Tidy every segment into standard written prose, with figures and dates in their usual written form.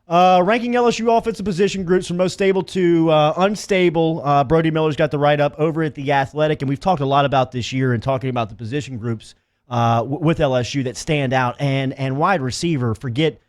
Ranking LSU offensive position groups from most stable to unstable. Brody Miller's got the write-up over at The Athletic, and we've talked a lot about this year and talking about the position groups with LSU that stand out. And wide receiver, forget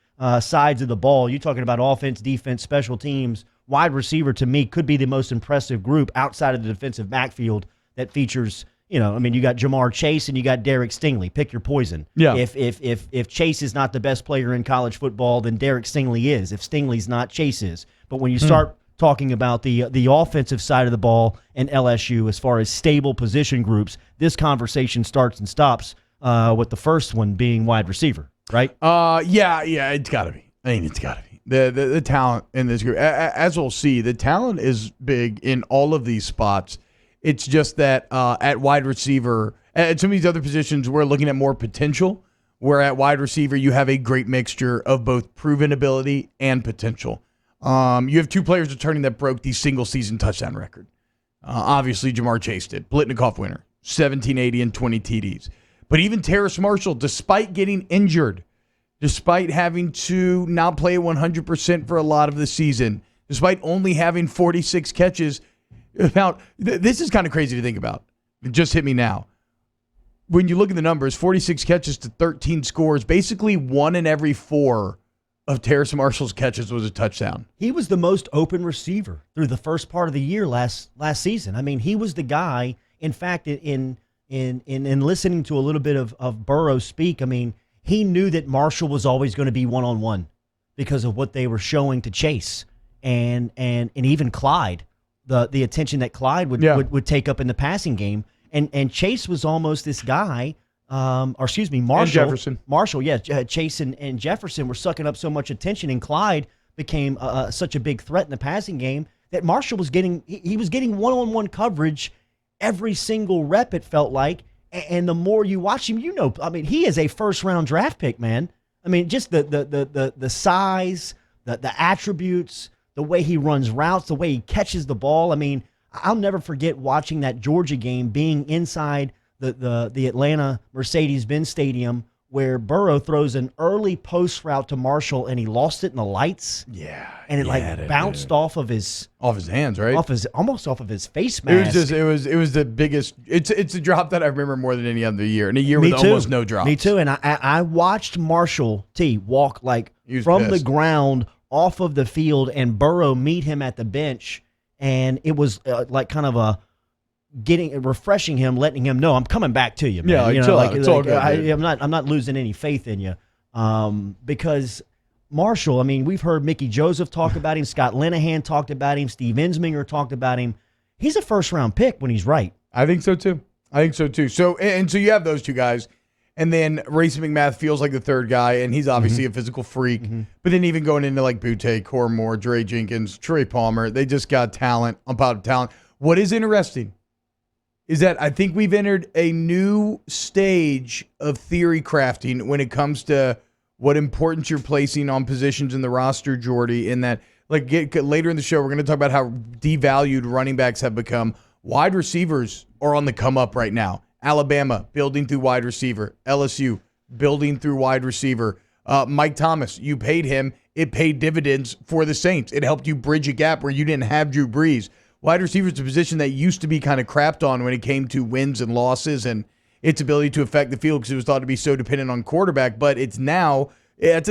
sides of the ball. You're talking about offense, defense, special teams. Wide receiver, to me, could be the most impressive group outside of the defensive backfield that features, you got JaMarr Chase and you got Derek Stingley. Pick your poison. Yeah. If Chase is not the best player in college football, then Derek Stingley is. If Stingley's not, Chase is. But when you start talking about the offensive side of the ball and LSU as far as stable position groups, this conversation starts and stops with the first one being wide receiver, right? Yeah, it's got to be. It's got to be. The talent in this group, as we'll see, the talent is big in all of these spots. It's just that at wide receiver, at some of these other positions, we're looking at more potential, where at wide receiver, you have a great mixture of both proven ability and potential. You have two players returning that broke the single-season touchdown record. Obviously, JaMarr Chase did. Blitnikoff winner, 1780 and 20 TDs. But even Terrace Marshall, despite getting injured, despite having to not play 100% for a lot of the season, despite only having 46 catches, this is kind of crazy to think about. It just hit me now. When you look at the numbers, 46 catches to 13 scores, basically 1 in every 4 of Terrace Marshall's catches was a touchdown. He was the most open receiver through the first part of the year last season. I mean, he was the guy. In fact, in listening to a little bit of Burrow speak, I mean, he knew that Marshall was always going to be one-on-one because of what they were showing to Chase and even Clyde, the attention that Clyde would take up in the passing game. And Chase was almost this guy, Marshall. And Jefferson. Marshall, yeah. Chase and Jefferson were sucking up so much attention, and Clyde became such a big threat in the passing game that Marshall was getting one-on-one coverage every single rep, it felt like. And the more you watch him, he is a first-round draft pick, man. I mean, just the size, the attributes, the way he runs routes, the way he catches the ball. I mean, I'll never forget watching that Georgia game, being inside the Atlanta Mercedes-Benz Stadium, where Burrow throws an early post route to Marshall and he lost it in the lights. Yeah. And it bounced off of his hands, right? Almost off of his face mask. It was the biggest. It's a drop that I remember more than any other year. In a year with almost no drops. Me too. And I watched Marshall walk from the ground off of the field and Burrow meet him at the bench, and it was kind of refreshing him, letting him know, I'm coming back to you, man. Yeah, it's all good. I'm not losing any faith in you, because Marshall. I mean, we've heard Mickey Joseph talk about him, Scott Linehan talked about him, Steve Ensminger talked about him. He's a first-round pick when he's right. I think so too. So you have those two guys. And then Racing McMath feels like the third guy, and he's obviously a physical freak. Mm-hmm. But then even going into like Butte, Cormore, Dre Jenkins, Trey Palmer, they just got talent on top of talent. What is interesting is that I think we've entered a new stage of theory crafting when it comes to what importance you're placing on positions in the roster, Jordy, in that later in the show, we're going to talk about how devalued running backs have become. Wide receivers are on the come up right now. Alabama building through wide receiver. LSU building through wide receiver. Mike Thomas, you paid him. It paid dividends for the Saints. It helped you bridge a gap where you didn't have Drew Brees. Wide receiver is a position that used to be kind of crapped on when it came to wins and losses and its ability to affect the field because it was thought to be so dependent on quarterback. But it's a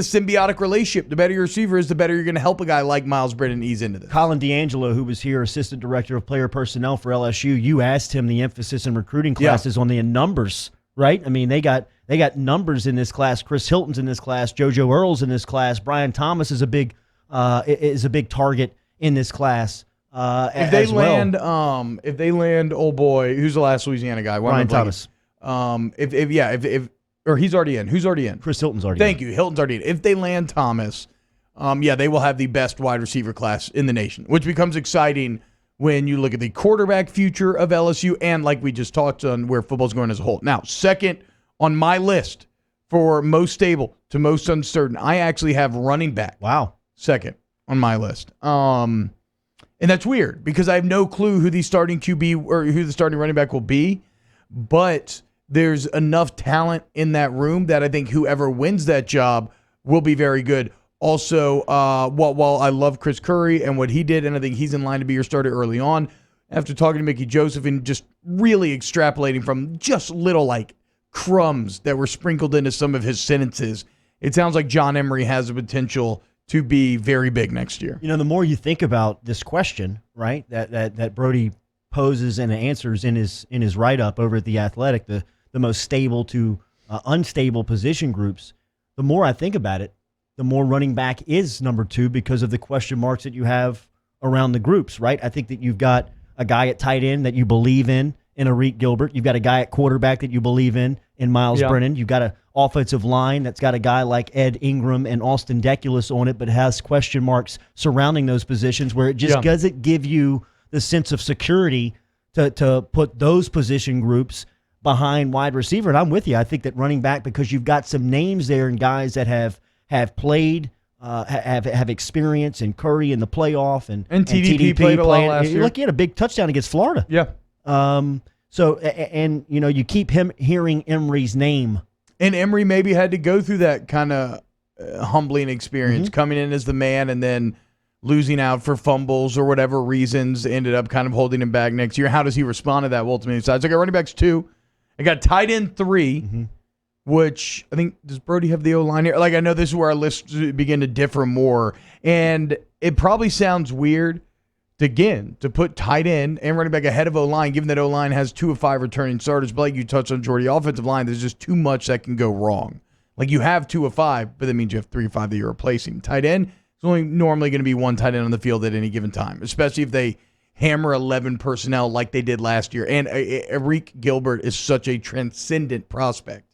symbiotic relationship. The better your receiver is, the better you're going to help a guy like Miles Brennan ease into this. Colin D'Angelo, who was here, assistant director of player personnel for LSU, you asked him the emphasis in recruiting classes on the numbers, right? I mean, they got numbers in this class. Chris Hilton's in this class. JoJo Earle's in this class. Brian Thomas is a big target in this class. If they land, old boy, who's the last Louisiana guy? Brian Thomas. Or he's already in. Who's already in? Chris Hilton's already in. Thank you. Hilton's already in. If they land Thomas, they will have the best wide receiver class in the nation, which becomes exciting when you look at the quarterback future of LSU and like we just talked on where football's going as a whole. Now, second on my list for most stable to most uncertain, I actually have running back. Wow. Second on my list. And that's weird because I have no clue who the starting QB or who the starting running back will be, but there's enough talent in that room that I think whoever wins that job will be very good. Also, while I love Chris Curry and what he did, and I think he's in line to be your starter early on, after talking to Mickey Joseph and just really extrapolating from just little like crumbs that were sprinkled into some of his sentences, it sounds like John Emery has the potential to be very big next year. You know, the more you think about this question, right, that Brody poses and answers in his write-up over at The Athletic, the most stable to unstable position groups, the more I think about it, the more running back is number 2 because of the question marks that you have around the groups, right? I think that you've got a guy at tight end that you believe in Arik Gilbert. You've got a guy at quarterback that you believe in Miles Brennan. You've got an offensive line that's got a guy like Ed Ingram and Austin Deculus on it, but has question marks surrounding those positions where it just doesn't give you the sense of security to put those position groups behind wide receiver. And I'm with you. I think that running back, because you've got some names there and guys that have played, have experience in Curry in the playoff and TDP played a lot last year. Look, he had a big touchdown against Florida. Yeah. So you know, you keep hearing Emery's name. And Emery maybe had to go through that kind of humbling experience, coming in as the man and then losing out for fumbles or whatever reasons ended up kind of holding him back next year. How does he respond to that? Well, ultimately decides. I got running backs 2. I got tight end 3, which I think, does Brody have the O-line here? Like, I know this is where our lists begin to differ more. And it probably sounds weird to put tight end and running back ahead of O-line, given that O-line has 2 of 5 returning starters. But like you touched on, Jordy, offensive line, there's just too much that can go wrong. Like, you have 2 of 5, but that means you have 3 of 5 that you're replacing. Tight end, there's only normally going to be 1 tight end on the field at any given time, especially if they hammer 11 personnel like they did last year. And Arik Gilbert is such a transcendent prospect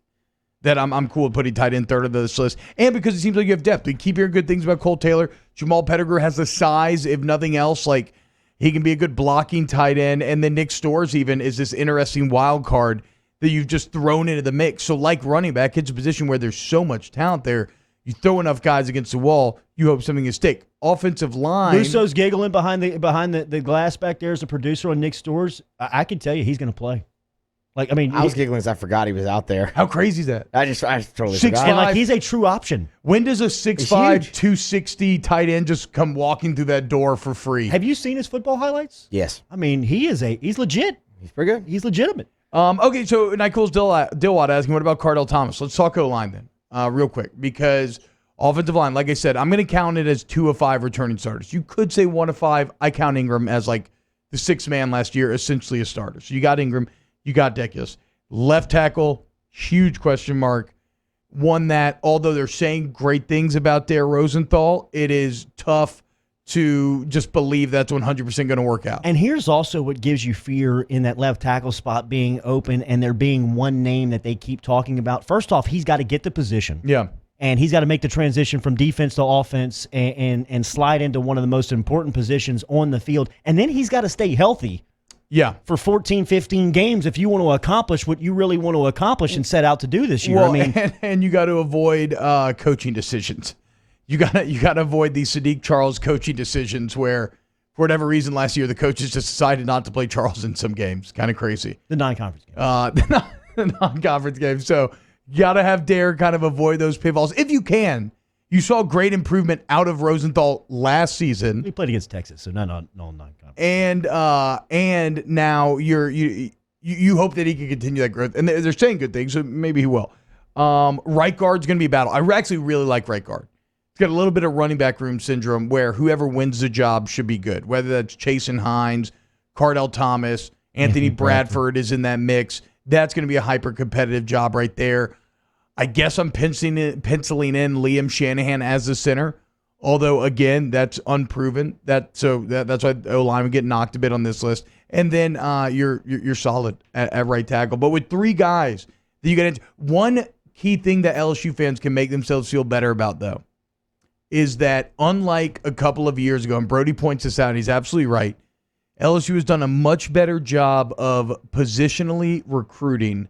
that I'm cool with putting tight end 3rd of this list. And because it seems like you have depth. We keep hearing good things about Cole Taylor. Jamal Pettigrew has the size, if nothing else. Like, he can be a good blocking tight end. And then Nick Storrs even is this interesting wild card that you've just thrown into the mix. So like running back, it's a position where there's so much talent there. You throw enough guys against the wall, you hope something can stick. Offensive line. Russo's giggling behind the glass back there as a producer on Nick Storrs. I can tell you he's going to play. Like, I mean, I was giggling as I forgot he was out there. How crazy is that? I just totally 6'5". forgot. And like, he's a true option. When does a 6'5", 260 tight end just come walking through that door for free? Have you seen his football highlights? Yes. I mean, he's legit. He's pretty good. He's legitimate. Okay, so Nicole's Dilwad asking, what about Cardell Thomas? Let's talk O-line then, real quick, because offensive line, like I said, I'm going to count it as 2 of 5 returning starters. You could say 1 of 5. I count Ingram as like the 6th man last year, essentially a starter. So you got Ingram, you got Deculus. Left tackle, huge question mark. One that, although they're saying great things about Dare Rosenthal, it is tough to just believe that's 100% going to work out. And here's also what gives you fear in that left tackle spot being open and there being one name that they keep talking about. First off, he's got to get the position. Yeah. And he's got to make the transition from defense to offense and slide into one of the most important positions on the field. And then he's got to stay healthy. Yeah. For 14, 15 games if you want to accomplish what you really want to accomplish and set out to do this year. Well, I mean, and you got to avoid coaching decisions. You got to avoid these Sadiq Charles coaching decisions where, for whatever reason, last year the coaches just decided not to play Charles in some games. Kind of crazy. The non-conference game. The non-conference game. So you got to have Dare kind of avoid those pitfalls if you can. You saw great improvement out of Rosenthal last season. He played against Texas, so no non-conference. And now you hope that he can continue that growth. And they're saying good things, so maybe he will. Right guard's going to be a battle. I actually really like right guard. It's got a little bit of running back room syndrome where whoever wins the job should be good, whether that's Chase and Hines, Cardell Thomas, Anthony Bradford is in that mix. That's going to be a hyper-competitive job right there. I guess I'm penciling in Liam Shanahan as the center, although, again, that's unproven. That's why O-line would get knocked a bit on this list. And then you're solid at right tackle. But with 3 guys that you get into, one key thing that LSU fans can make themselves feel better about, though, is that unlike a couple of years ago, and Brody points this out, and he's absolutely right, LSU has done a much better job of positionally recruiting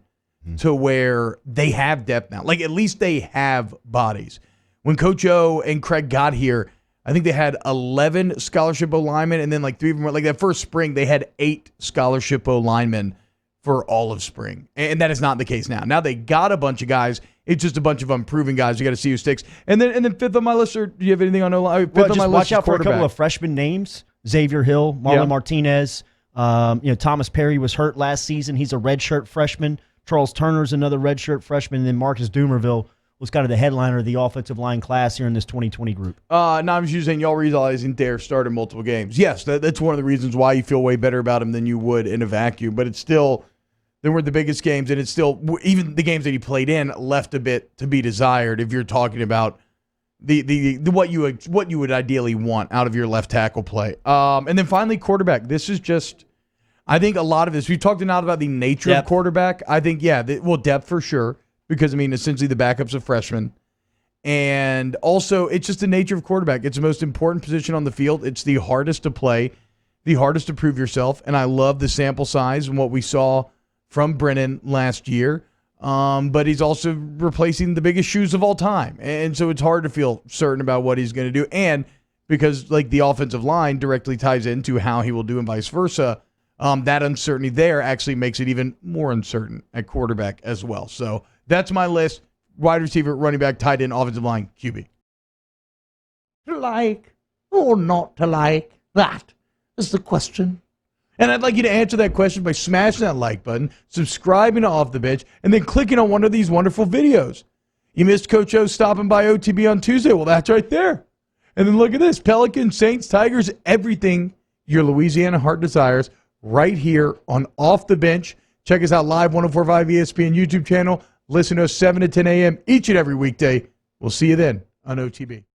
to where they have depth now. Like, at least they have bodies. When Coach O and Craig got here, I think they had 11 scholarship O linemen, and then like 3 of them were, like that first spring, they had 8 scholarship O linemen for all of spring. And that is not the case now. Now they got a bunch of guys. It's just a bunch of unproven guys. You got to see who sticks. And then fifth on my list, or do you have anything on O-line? Fifth on my list watch is out for a couple quarterback. of freshman names. Xavier Hill, Marlon Martinez. Thomas Perry was hurt last season. He's a redshirt freshman. Charles Turner's another redshirt freshman. And then Marcus Doomerville was kind of the headliner of the offensive line class here in this 2020 group. No, I'm just saying y'all realizing Dare started multiple games. Yes, that's one of the reasons why you feel way better about him than you would in a vacuum. But it's still, they weren't the biggest games, and it's still, even the games that he played in left a bit to be desired if you're talking about the what you would ideally want out of your left tackle play. And then finally, quarterback. This is just, I think a lot of this, we've talked a lot about the nature of quarterback. I think, depth for sure. Because, essentially the backup's a freshman. And also, it's just the nature of quarterback. It's the most important position on the field. It's the hardest to play, the hardest to prove yourself. And I love the sample size and what we saw from Brennan last year. But he's also replacing the biggest shoes of all time. And so it's hard to feel certain about what he's going to do. And because, the offensive line directly ties into how he will do and vice versa, that uncertainty there actually makes it even more uncertain at quarterback as well. So that's my list. Wide receiver, running back, tight end, offensive line, QB. To like or not to like? That is the question. And I'd like you to answer that question by smashing that like button, subscribing to Off the Bench, and then clicking on one of these wonderful videos. You missed Coach O stopping by OTB on Tuesday. Well, that's right there. And then look at this. Pelicans, Saints, Tigers, everything your Louisiana heart desires right here on Off the Bench. Check us out live, 104.5 ESPN YouTube channel. Listen to us 7 to 10 a.m. each and every weekday. We'll see you then on OTB.